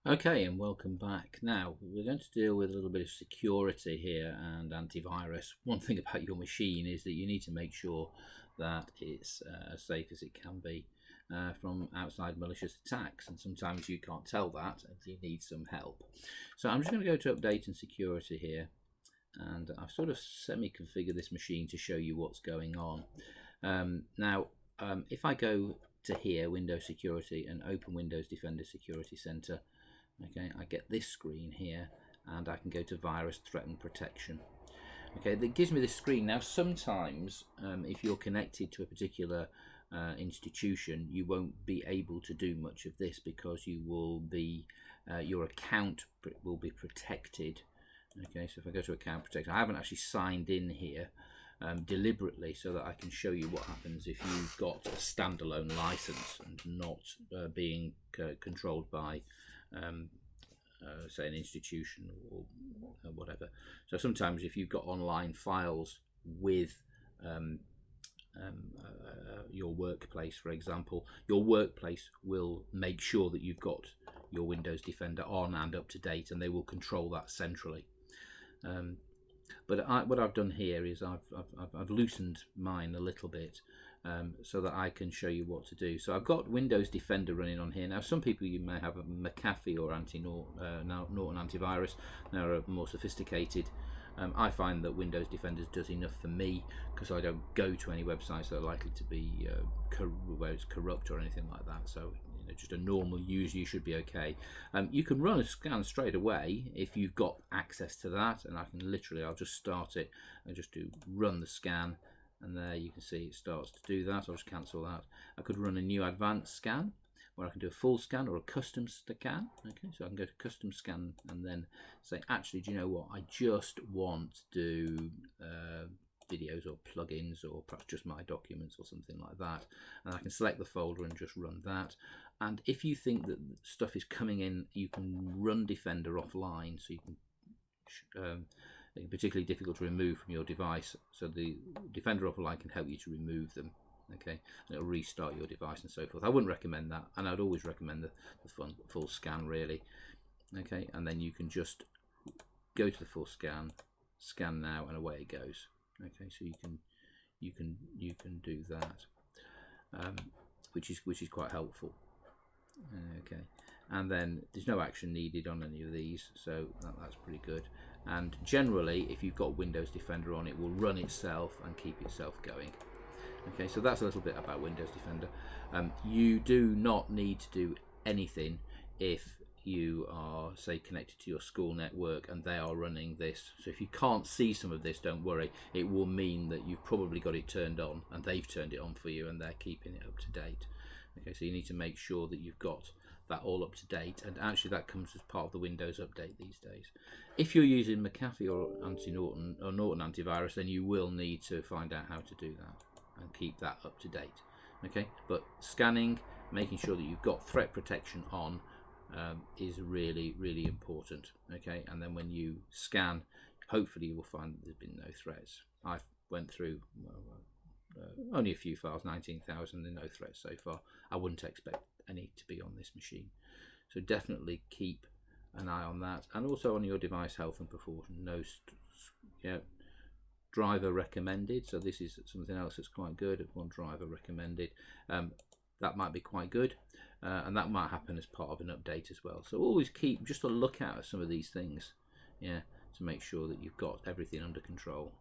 Okay, and welcome back. Now, we're going to deal with a little bit of security here and antivirus. One thing about your machine is that you need to make sure that it's as safe as it can be from outside malicious attacks, and sometimes you can't tell that and you need some help. So I'm just going to go to update and security here, and I've sort of semi-configured this machine to show you what's going on. If I go to here, Windows Security, and open Windows Defender Security Center, okay, I get this screen here, and I can go to Virus Threat and Protection. Okay, that gives me this screen. Now, sometimes if you're connected to a particular institution, you won't be able to do much of this because you will be your account will be protected. Okay, so if I go to Account Protection, I haven't actually signed in here deliberately so that I can show you what happens if you've got a standalone license and not being controlled by say an institution or whatever. So sometimes if you've got online files with your workplace, for example, your workplace will make sure that you've got your Windows Defender on and up to date, and they will control that centrally. But what I've done here is I've loosened mine a little bit so that I can show you what to do. So I've got Windows Defender running on here. Now, some people, you may have a McAfee or Norton antivirus. They're more sophisticated. I find that Windows Defender does enough for me because I don't go to any websites that are likely to be where it's corrupt or anything like that. So just a normal user, you should be okay. You can run a scan straight away if you've got access to that, and I can literally, I'll just start it and just do run the scan, and there you can see it starts to do that. I'll just cancel that. I could run a new advanced scan where I can do a full scan or a custom scan. Okay, so I can go to custom scan and then say, actually, do you know what, I just want to do videos or plugins or perhaps just my documents or something like that, and I can select the folder and just run that. And if you think that stuff is coming in, you can run Defender offline, so you can particularly difficult to remove from your device, so the Defender offline can help you to remove them. Okay, and it'll restart your device and so forth. I wouldn't recommend that, and I'd always recommend the full scan really. Okay, and then you can just go to the full scan, scan now, and away it goes. Okay, so you can do that, which is quite helpful. Okay, and then there's no action needed on any of these, so that's pretty good. And generally, if you've got Windows Defender on, it will run itself and keep itself going. Okay, so that's a little bit about Windows Defender. You do not need to do anything if you are, say, connected to your school network and they are running this. So if you can't see some of this, don't worry. It will mean that you've probably got it turned on and they've turned it on for you and they're keeping it up to date. Okay, so you need to make sure that you've got that all up to date, and actually that comes as part of the Windows update these days. If you're using McAfee or Norton antivirus, then you will need to find out how to do that and keep that up to date. Okay, but scanning, making sure that you've got threat protection on is really, really important. Okay, and then when you scan, hopefully you will find that there's been no threats. I've went through only a few files, 19,000, and no threats so far. I wouldn't expect any to be on this machine. So definitely keep an eye on that, and also on your device health and performance. Driver recommended, so this is something else that's quite good. One driver recommended, that might be quite good, and that might happen as part of an update as well. So always keep just a lookout at some of these things, to make sure that you've got everything under control.